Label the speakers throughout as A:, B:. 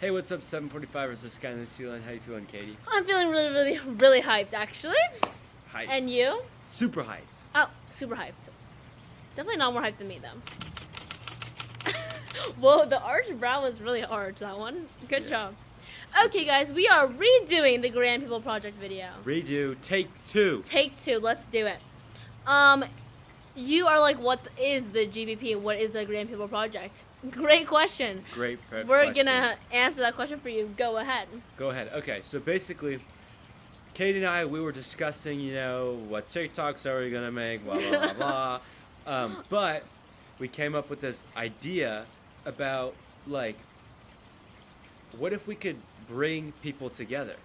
A: Hey, what's up, 745ers? This guy in the ceiling. How you feeling, Katie?
B: I'm feeling really, really, really hyped, actually.
A: Hyped.
B: And you?
A: Super hyped.
B: Oh, super hyped. Definitely not more hyped than me, though. Whoa, the arch brow was really hard, that one. Good job. Okay, guys, we are redoing the Grand People Project video.
A: Redo. Take 2.
B: Take 2. Let's do it. You are like, what is the GPP? What is the Grand People Project? Great question.
A: Great
B: We're
A: question.
B: gonna answer that question for you. Go ahead.
A: Go ahead. Okay, so basically, Katie and I, we were discussing, what TikToks are we going to make, blah, blah, blah, blah. But we came up with this idea about, like, what if we could bring people together?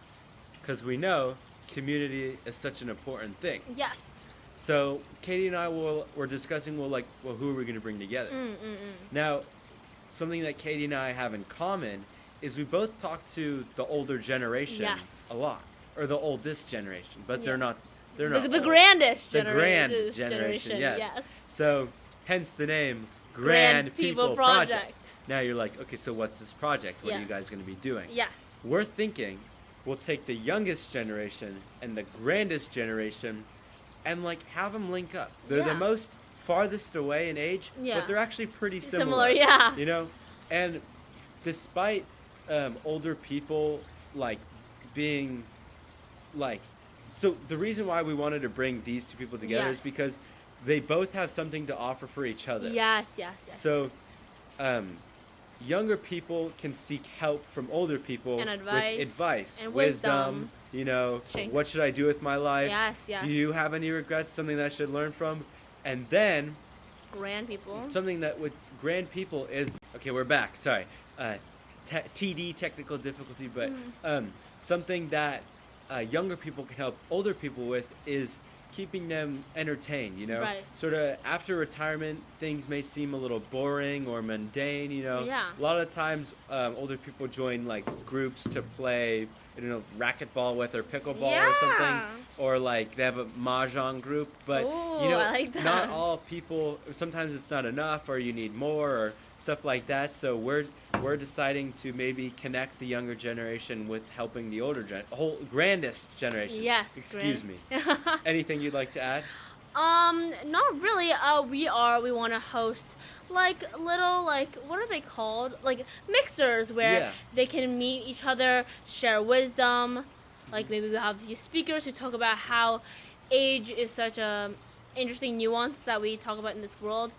A: Because we know community is such an important thing.
B: Yes.
A: So Katie and I were discussing, who are we going to bring together? Now, something that Katie and I have in common is we both talk to the older generation a lot, or the oldest generation, but they're not
B: the
A: old.
B: grandest
A: The
B: generation.
A: grand generation, yes. So, hence the name Grand People Project. Now you're like, okay, so what's this project? What are you guys going to be doing?
B: Yes.
A: We're thinking we'll take the youngest generation and the grandest generation and, have them link up. They're the most farthest away in age, but they're actually pretty similar. And despite older people, being, so the reason why we wanted to bring these two people together is because they both have something to offer for each other.
B: Yes.
A: So, younger people can seek help from older people
B: and advice,
A: with advice
B: and
A: wisdom. What should I do with my life?
B: Yes.
A: Do you have any regrets? Something that I should learn from? And then,
B: grand people.
A: Something that with grand people is, okay, we're back. Sorry, TD, technical difficulty, but something that younger people can help older people with is keeping them entertained,
B: Right.
A: Sort of after retirement, things may seem a little boring or mundane,
B: Yeah.
A: A lot of times, older people join, groups to play, racquetball with or pickleball or something. Or, they have a mahjong group. But,
B: I like that.
A: Not all people, sometimes it's not enough or you need more or stuff like that. So we're deciding to maybe connect the younger generation with helping the older whole grandest generation.
B: Yes.
A: Excuse me. Anything you'd like to add?
B: Not really. We want to host little what are they called? Mixers where they can meet each other, share wisdom. Maybe we have a few speakers who talk about how age is such a interesting nuance that we talk about in this world.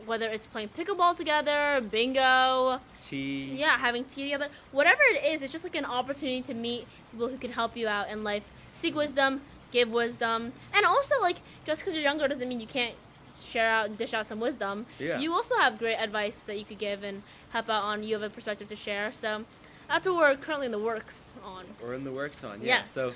B: Whether it's playing pickleball together, bingo,
A: tea.
B: Having tea together. Whatever it is, it's just an opportunity to meet people who can help you out in life. Seek wisdom, give wisdom, and also just because you're younger doesn't mean you can't share out and dish out some wisdom. You also have great advice that you could give and help out on. You have a perspective to share, so that's what we're currently in the works on.
A: We're in the works on,
B: Yes.
A: So,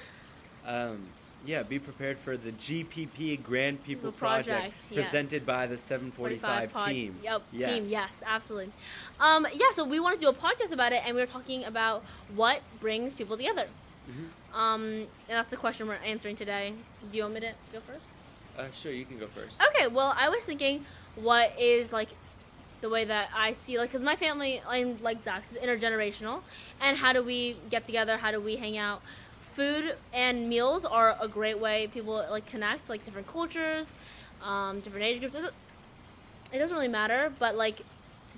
A: be prepared for the GPP Grand People Project presented by the 745 team.
B: Team, yes, absolutely. So we want to do a podcast about it, and we were talking about what brings people together. And that's the question we're answering today. Do you want me to go first?
A: Sure, you can go first.
B: Okay, well, I was thinking what is, the way that I see, because my family, like Zach's, is intergenerational, and how do we get together, how do we hang out? Food and meals are a great way people, connect, different cultures, different age groups. It doesn't really matter, but,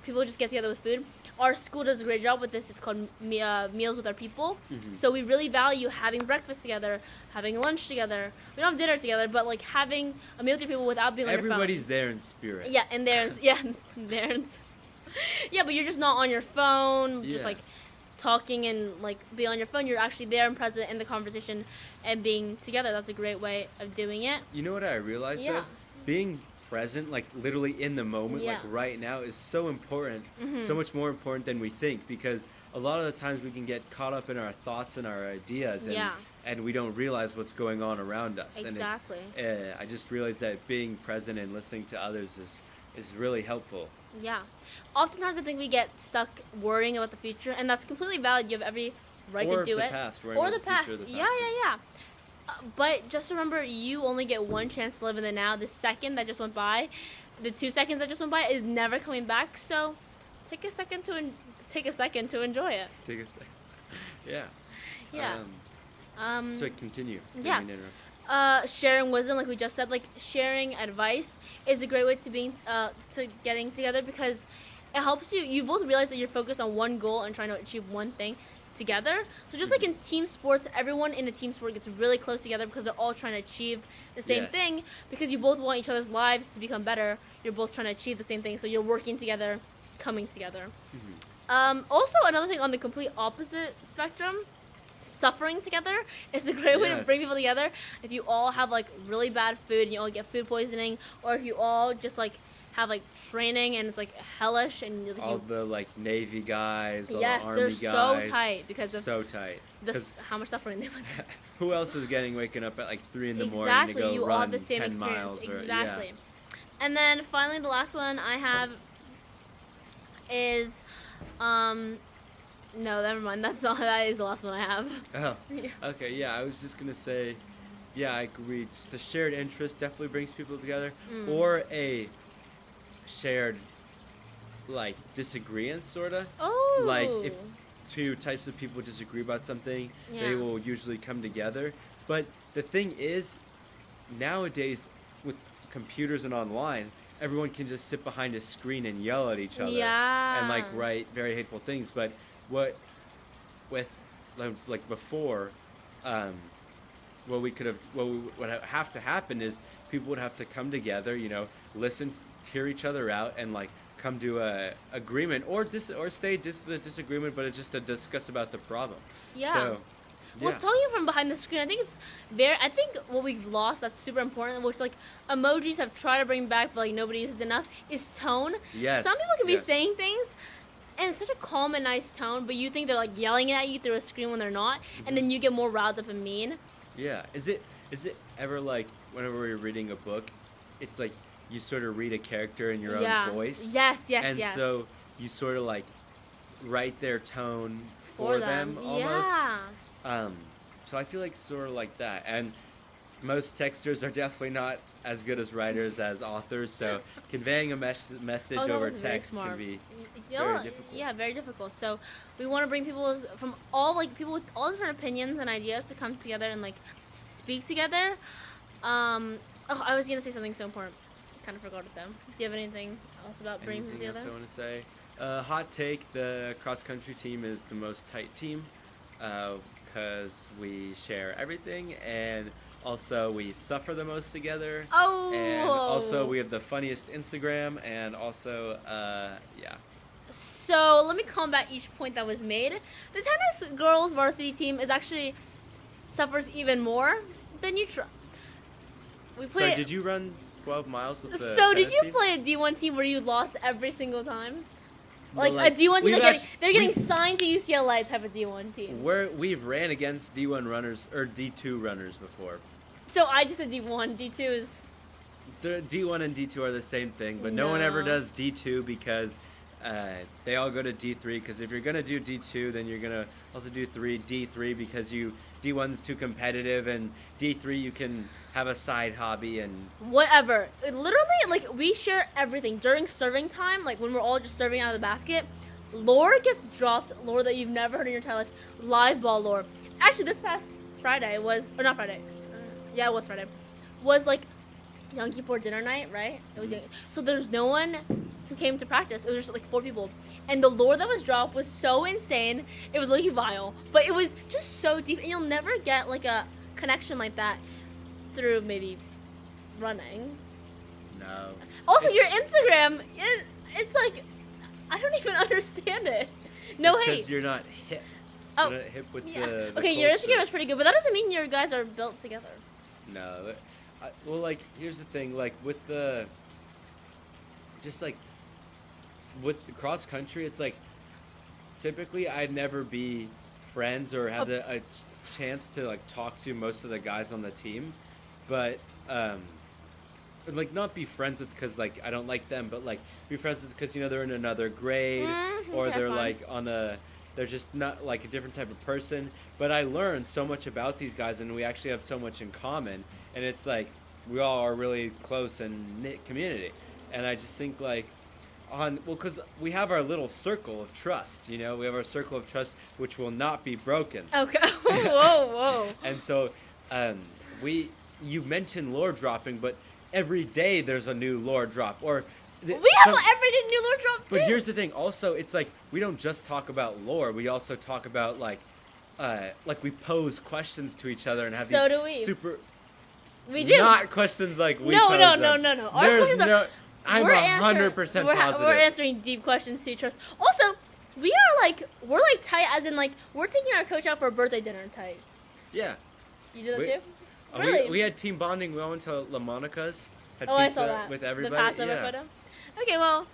B: people just get together with food. Our school does a great job with this. It's called Meals with Our People. So we really value having breakfast together, having lunch together. We don't have dinner together, but having a meal with your people without being on your phone.
A: Everybody's there in spirit.
B: Yeah, and there. Yeah, but you're just not on your phone, just talking and be on your phone. You're actually there and present in the conversation and being together. That's a great way of doing it.
A: You know what I realized though? Being present, literally in the moment, right now, is so important, so much more important than we think, because a lot of the times we can get caught up in our thoughts and our ideas, and we don't realize what's going on around us.
B: Exactly.
A: And I just realized that being present and listening to others is really helpful.
B: Yeah. Oftentimes I think we get stuck worrying about the future, and that's completely valid. You have every right to do it. Or the past. Yeah. But just remember, you only get one chance to live in the now. The second that just went by, the 2 seconds that just went by is never coming back. So take a second to take a second to enjoy it.
A: Take a second. Yeah.
B: Yeah.
A: So continue.
B: Yeah. Sharing wisdom, like we just said, like sharing advice is a great way to getting together, because it helps you both realize that you're focused on one goal and trying to achieve one thing together. So just like in team sports, everyone in a team sport gets really close together because they're all trying to achieve the same thing, because you both want each other's lives to become better. You're both trying to achieve the same thing, so you're working together, coming together. Also, another thing on the complete opposite spectrum, suffering together is a great way to bring people together. If you all have like really bad food and you all get food poisoning, or if you all just like have like training and it's like hellish, and
A: all the like Navy guys, all
B: yes,
A: the Army
B: they're
A: guys,
B: so tight because of
A: how
B: much suffering they went through.
A: Who else is waking up at like 3 in the morning to go
B: you
A: run
B: all have the same
A: 10
B: experience.
A: miles?
B: Exactly. And then finally, the last one I have is no, never mind. That is the last one I have.
A: Oh, okay. Yeah, I was just gonna say, yeah, I agree. Just the shared interest definitely brings people together, or a shared like disagreement, sorta.
B: Oh.
A: Like if two types of people disagree about something, they will usually come together. But the thing is, nowadays with computers and online, everyone can just sit behind a screen and yell at each other and like write very hateful things. But what before, what would have to happen is people would have to come together, listen, hear each other out, and like come to a agreement, or stay the disagreement, but it's just to discuss about the problem.
B: Yeah.
A: So,
B: well, talking from behind the screen, I think what we've lost that's super important, which like emojis have tried to bring back, but like nobody uses enough, is tone.
A: Yes.
B: Some people can be saying things, and it's such a calm and nice tone, but you think they're like yelling at you through a screen when they're not, and then you get more riled up and mean.
A: Yeah. Is it ever like whenever we're reading a book, it's like you sort of read a character in your own voice?
B: Yes.
A: And so you sort of like write their tone for them almost.
B: Yeah.
A: So I feel like sort of like that. And most texters are definitely not as good as writers as authors, so conveying a message over text can be very difficult.
B: Yeah, very difficult. So we want to bring people from all people with all different opinions and ideas to come together and like speak together. I was gonna say something so important. Kind of forgot it though. Do you have anything else about bringing people together?
A: Anything else I want to say? Hot take: the cross country team is the most tight team because we share everything, and also we suffer the most together.
B: Oh!
A: And also we have the funniest Instagram, and also
B: So let me combat each point that was made. The tennis girls varsity team suffers even more than you try.
A: So did you run 12 miles with the
B: So did you
A: team?
B: play a D1 team where you lost every single time?
A: Well,
B: like a D1 team, they're getting signed to UCLA type of D1 team.
A: We've ran against D1 runners or D2 runners before.
B: So I just said D1. D2 is...
A: The D1 and D2 are the same thing, but no one ever does D2 because they all go to D3. Because if you're going to do D2, then you're going to also do D3 because D1's too competitive, and D3 you can have a side hobby and...
B: Whatever. Literally, we share everything. During serving time, when we're all just serving out of the basket, lore gets dropped. Lore that you've never heard in your entire life. Live ball lore. Actually, this past Friday was... Or not Friday. Yeah, it was Friday. Was, Yom Kippur dinner night, right? It was so there's no one who came to practice. It was just 4 people, and the lore that was dropped was so insane. It was literally vile, but it was just so deep, and you'll never get a connection like that through maybe running.
A: No.
B: Also, your Instagram, it's I don't even understand it. No hate.
A: Because you're not hip.
B: Oh,
A: you're not hip with the
B: okay, your Instagram is pretty good, but that doesn't mean your guys are built together.
A: No. Well, here's the thing, with the... Just, with the cross country, it's, typically I'd never be friends or have a chance to, talk to most of the guys on the team. But, not be friends with because, I don't like them, but, be friends with because, they're in another grade or they're, they're just not, a different type of person. But I learned so much about these guys, and we actually have so much in common. And it's we all are really close and knit community. And I just think because we have our little circle of trust, we have our circle of trust which will not be broken.
B: Okay. Whoa.
A: And so, you mentioned lore dropping, but every day there's a new lore drop, or
B: we have every day new lore drop too.
A: But here's the thing, also, it's like we don't just talk about lore; we also talk about like we pose questions to each other and have these super.
B: We do.
A: Not questions like we
B: no,
A: pose
B: no,
A: them.
B: no, no, no. Our questions are.
A: I'm 100% positive.
B: We're answering deep questions to trust. Also, we're tight, as in we're taking our coach out for a birthday dinner tight.
A: Yeah.
B: You do that too? Really?
A: We had team bonding. We went to La Monica's. Had
B: I
A: pizza
B: saw that.
A: with everybody.
B: The Passover photo. Okay, well,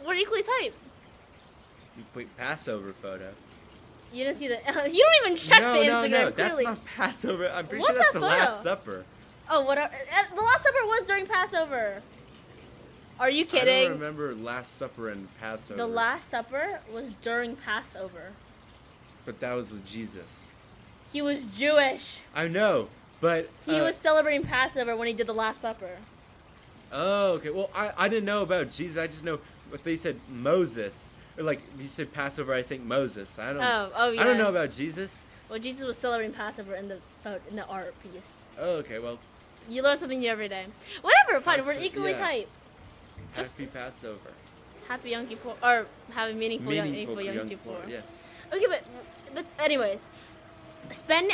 B: we're equally tight.
A: Wait, Passover photo.
B: You didn't see that? You don't even check the Instagram.
A: No,
B: clearly.
A: that's not Passover. I'm pretty sure that's the Last Supper.
B: Oh, whatever. The Last Supper was during Passover. Are you kidding?
A: I don't remember Last Supper and Passover.
B: The Last Supper was during Passover.
A: But that was with Jesus.
B: He was Jewish.
A: I know, but...
B: He was celebrating Passover when he did the Last Supper.
A: Oh, okay. Well, I didn't know about Jesus. I just know what they said Moses. Or you said Passover, I think Moses. I don't
B: yeah.
A: I don't know about Jesus.
B: Well, Jesus was celebrating Passover in the art piece.
A: Oh, okay, well...
B: You learn something new every day. Whatever, fine. We're equally tight.
A: Happy Passover.
B: Happy Yom Kippur. Or have a meaningful Yom Kippur.
A: Yes.
B: Okay, but anyways.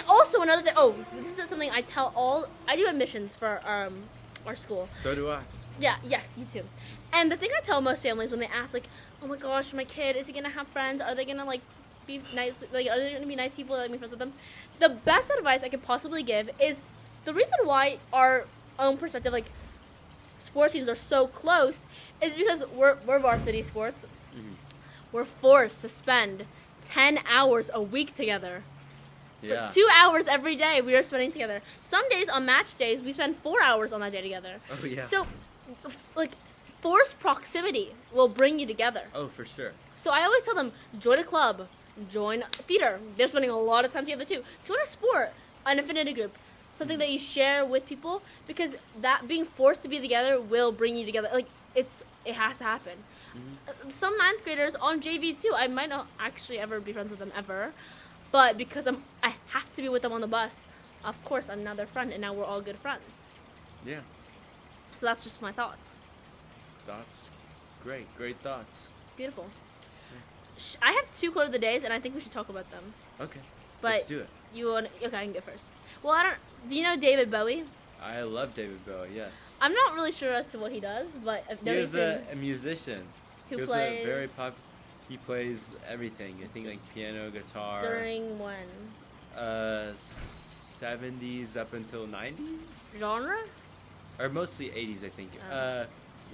B: Also, another thing. Oh, this is something I do admissions for our school.
A: So do I.
B: Yeah, yes, you too. And the thing I tell most families when they ask, oh my gosh, my kid, is he going to have friends? Are they going to, be nice? Are there going to be nice people that let me friends with them? The best advice I could possibly give is the reason why our own perspective, sports teams are so close is because we're varsity sports. Mm-hmm. We're forced to spend 10 hours a week together.
A: Yeah.
B: For 2 hours every day we are spending together. Some days on match days we spend 4 hours on that day together.
A: Oh yeah.
B: So forced proximity will bring you together.
A: Oh, for sure.
B: So I always tell them, join a club, join theater. They're spending a lot of time together too. Join a sport, an affinity group. Something that you share with people, because that being forced to be together will bring you together. It has to happen. Mm-hmm. Some 9th graders on JV too. I might not actually ever be friends with them ever, but because I have to be with them on the bus. Of course, I'm now their friend, and now we're all good friends.
A: Yeah.
B: So that's just my thoughts.
A: Thoughts, great thoughts.
B: Beautiful. Yeah. I have 2 quote of the days, and I think we should talk about them.
A: Okay.
B: But
A: let's do it.
B: Okay, I can go first. Well, do you know David Bowie?
A: I love David Bowie, yes.
B: I'm not really sure as to what he does, but
A: he is a musician.
B: Who plays?
A: A very he plays everything. I think piano, guitar.
B: During when?
A: 70s up until 90s.
B: Genre?
A: Or mostly 80s, I think.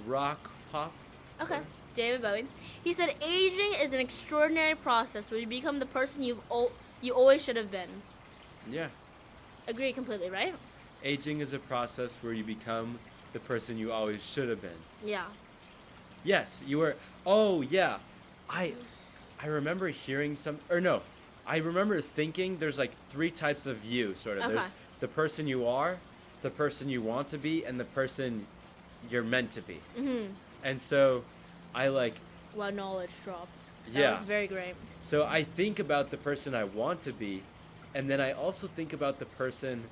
A: Rock, pop.
B: Okay. David Bowie. He said, aging is an extraordinary process where you become the person you always should have been.
A: Yeah.
B: Agree completely, right?
A: Aging is a process where you become the person you always should have been.
B: Yeah.
A: Yes, you were. Oh, yeah. I remember hearing I remember thinking there's 3 types of you, sort of. Okay. There's the person you are, the person you want to be, and the person you're meant to be. Mm-hmm. And so
B: Wow, knowledge dropped.
A: That
B: was very great.
A: So I think about the person I want to be, and then I also think about the person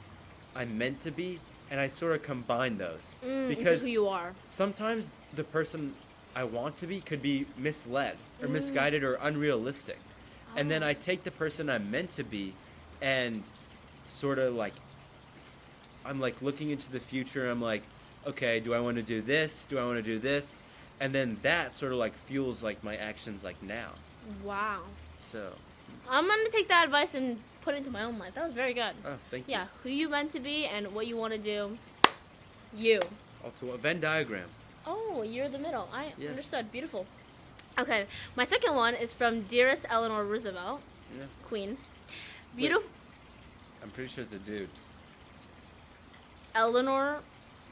A: I'm meant to be, and I sort of combine those.
B: Because who you are.
A: Sometimes the person I want to be could be misled or misguided or unrealistic. Oh. And then I take the person I'm meant to be and sort of I'm looking into the future. I'm okay, do I want to do this? Do I want to do this? And then that sort of fuels my actions now.
B: Wow.
A: So
B: I'm going to take that advice and put it into my own life. That was very good.
A: Oh, thank you.
B: Yeah, who you meant to be and what you want to do. You.
A: Also a Venn diagram.
B: Oh, you're the middle.
A: Yes.
B: Understood. Beautiful. Okay, my second one is from Dearest Eleanor Roosevelt,
A: yeah.
B: Queen. Beautiful.
A: Wait, I'm pretty sure it's a dude.
B: Eleanor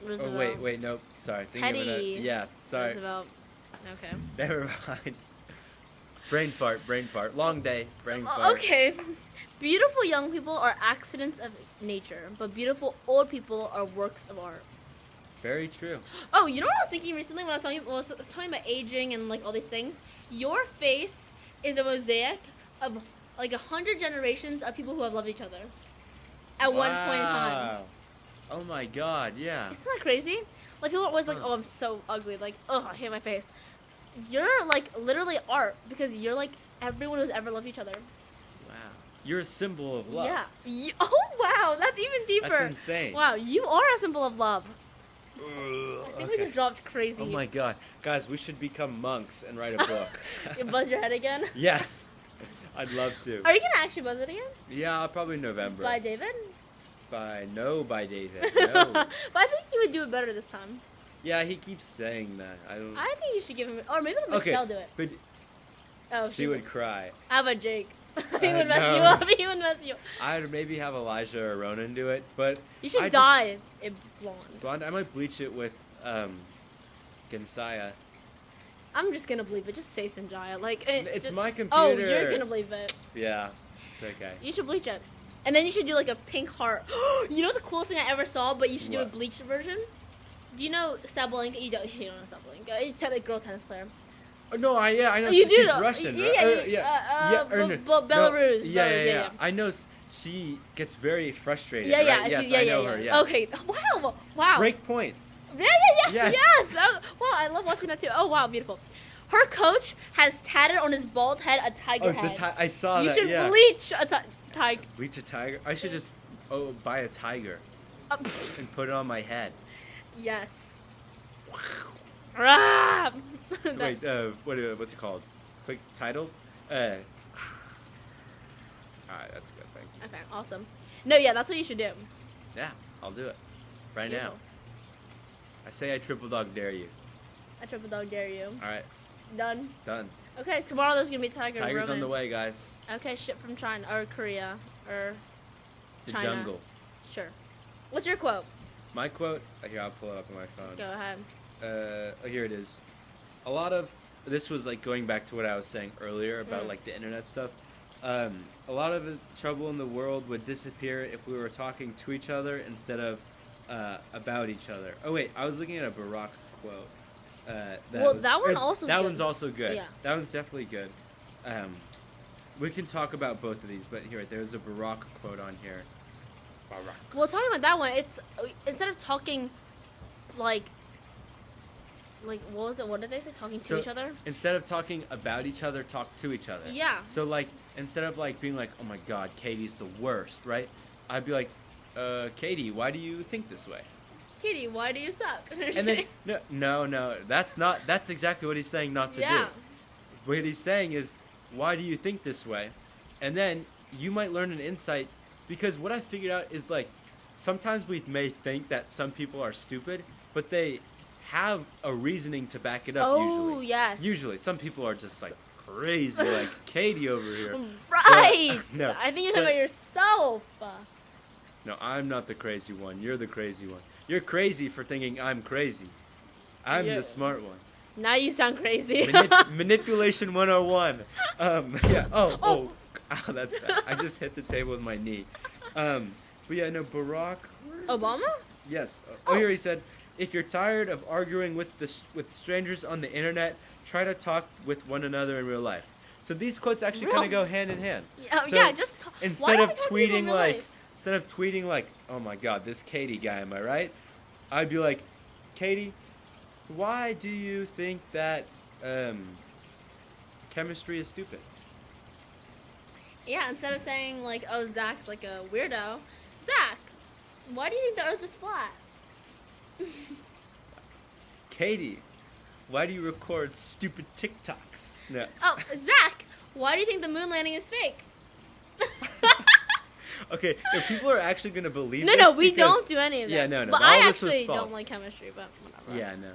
B: Roosevelt.
A: Oh, wait, no. Sorry.
B: Teddy.
A: Yeah, sorry.
B: Roosevelt. Okay.
A: Never mind. Brain fart. Long day, brain fart.
B: Okay. Beautiful young people are accidents of nature, but beautiful old people are works of art.
A: Very true.
B: Oh, you know what I was thinking recently when I was talking about aging and like all these things? Your face is a mosaic of like 100 generations of people who have loved each other at one point in time.
A: Oh my god, yeah.
B: Isn't that crazy? Like people are always like, oh, I'm so ugly. Like, oh, I hate my face. You're like literally art because you're like everyone who's ever loved each other.
A: Wow. You're a symbol of love.
B: Yeah. Oh wow, that's even deeper.
A: That's insane.
B: Wow, you are a symbol of love. I think we
A: Okay.
B: just dropped crazy.
A: Oh my god. Guys, we should become monks and write a book.
B: You buzz your head again?
A: Yes. I'd love to.
B: Are you gonna actually buzz it again?
A: Yeah, probably November.
B: By David?
A: By David. No.
B: But I think he would do it better this time.
A: Yeah, he keeps saying that. I don't.
B: I think you should give him, or maybe let Michelle do it.
A: But
B: Oh,
A: she would cry.
B: How about Jake? He would mess
A: no.
B: you up. He would mess you up.
A: I'd maybe have Elijah or Ronan do it, but
B: You should
A: I
B: dye it blonde.
A: Blonde. I might bleach it with Gensaya.
B: I'm just gonna believe it. Just say Sanjaya. Like
A: It's my computer.
B: Oh, you're gonna believe it.
A: Yeah, it's okay.
B: You should bleach it, and then you should do like a pink heart. You know the coolest thing I ever saw, but you should do a
A: What?
B: bleached version. Do you know Sabalenka? You don't know Sabalenka. She's a girl tennis player.
A: Oh, no, I know.
B: You do
A: She's
B: though.
A: Russian.
B: Yeah,
A: right?
B: Belarus.
A: Yeah. I know. She gets very frustrated.
B: Yeah,
A: right?
B: yeah.
A: Yes,
B: I
A: know her. Yeah.
B: Okay. Wow.
A: Break point.
B: Yeah.
A: Yes.
B: Oh, wow, I love watching that too. Oh, wow, beautiful. Her coach has tatted on his bald head a tiger head.
A: I saw
B: You
A: that.
B: should
A: yeah.
B: bleach a tiger.
A: Bleach a tiger. I should just buy a tiger and put it on my head.
B: Yes. Ah!
A: So wait, what's it called? Quick title? Alright, that's a good thing.
B: Okay, awesome. No, yeah, that's what you should do.
A: Yeah, I'll do it. Right
B: Beautiful.
A: now. I say I triple dog dare you.
B: I triple dog dare you.
A: Alright,
B: Done.
A: done.
B: Okay, tomorrow there's gonna be Tiger
A: Tiger's
B: Roman.
A: on the way, guys.
B: Okay, ship from China or Korea or
A: The
B: China.
A: jungle.
B: Sure. What's your quote?
A: My quote, here, I'll pull it up on my phone.
B: Go ahead.
A: Here it is. A lot of, this was like going back to what I was saying earlier about like the internet stuff. A lot of the trouble in the world would disappear if we were talking to each other instead of about each other. Oh wait, I was looking at a Barack quote. That one's also good.
B: Yeah.
A: That one's definitely good. We can talk about both of these, but here, there's a Barack quote on here. Barack.
B: Well, talking about that one, it's instead of talking like what was it? What did they say? Talking to each other?
A: Instead of talking about each other, talk to each other.
B: Yeah.
A: So like instead of like being like, oh my god, Katie's the worst, right? I'd be like, Katie, why do you think this way?
B: Katie, why do you suck?
A: And then no, that's exactly what he's saying not to do. What he's saying is, why do you think this way? And then you might learn an insight, because what I figured out is like sometimes we may think that some people are stupid, but they have a reasoning to back it up.
B: Oh, yes.
A: Usually, some people are just like crazy, like Katie over here.
B: Right.
A: No,
B: I think you're talking about yourself.
A: No, I'm not the crazy one. You're the crazy one. You're crazy for thinking I'm crazy. I'm the smart one.
B: Now you sound crazy.
A: Manipulation 101. Yeah. Oh, that's bad. I just hit the table with my knee. But yeah, no, Barack
B: Obama?
A: Yes. Here he said, if you're tired of arguing with strangers on the internet, try to talk with one another in real life. So these quotes actually kind of go hand in hand.
B: Yeah, just
A: instead of tweeting like, oh my god, this Katie guy, am I right? I'd be like, Katie, why do you think that chemistry is stupid?
B: Yeah, instead of saying like, oh, Zach's like a weirdo, Zach, why do you think the Earth is flat?
A: Katie, why do you record stupid TikToks? No.
B: Oh, Zach, why do you think the moon landing is fake?
A: Okay, no, people are actually going to believe
B: this. No, we don't do any of that.
A: Yeah, no.
B: But I actually don't like chemistry, but whatever.
A: Yeah, no.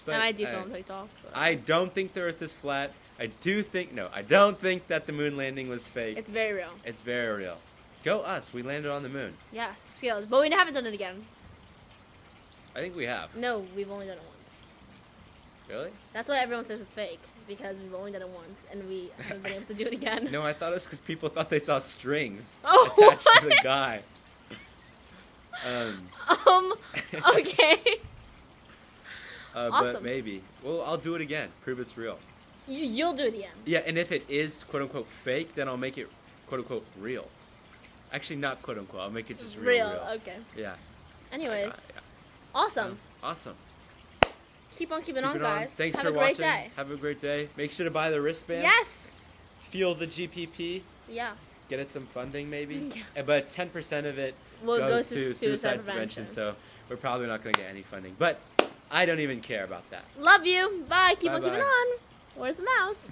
A: But,
B: and I do film TikTok. So.
A: I don't think the Earth is flat. I don't think that the moon landing was fake.
B: It's very real.
A: It's very real. Go us. We landed on the moon.
B: Yes, skills. But we haven't done it again.
A: I think we have.
B: No, we've only done it once.
A: Really?
B: That's why everyone says it's fake. Because we've only done it once, and we haven't been able to do it again.
A: No, I thought it was because people thought they saw strings
B: attached
A: to the guy.
B: Okay. Awesome.
A: But maybe. Well, I'll do it again. Prove it's real.
B: You'll do it again.
A: Yeah, and if it is quote unquote fake, then I'll make it quote unquote real. Actually, not quote unquote. I'll make it just real.
B: Okay.
A: Yeah.
B: Anyways, awesome.
A: Awesome.
B: Keep on keeping on, guys.
A: Thanks
B: Have
A: for
B: a great
A: watching.
B: day.
A: Have a great day. Make sure to buy the wristbands.
B: Yes.
A: Feel the GPP.
B: Yeah.
A: Get it some funding, maybe.
B: Yeah.
A: But 10% of it goes to suicide prevention. So we're probably not going to get any funding. But I don't even care about that.
B: Love you. Bye. Keep on
A: Bye-bye.
B: keeping on. Where's the mouse?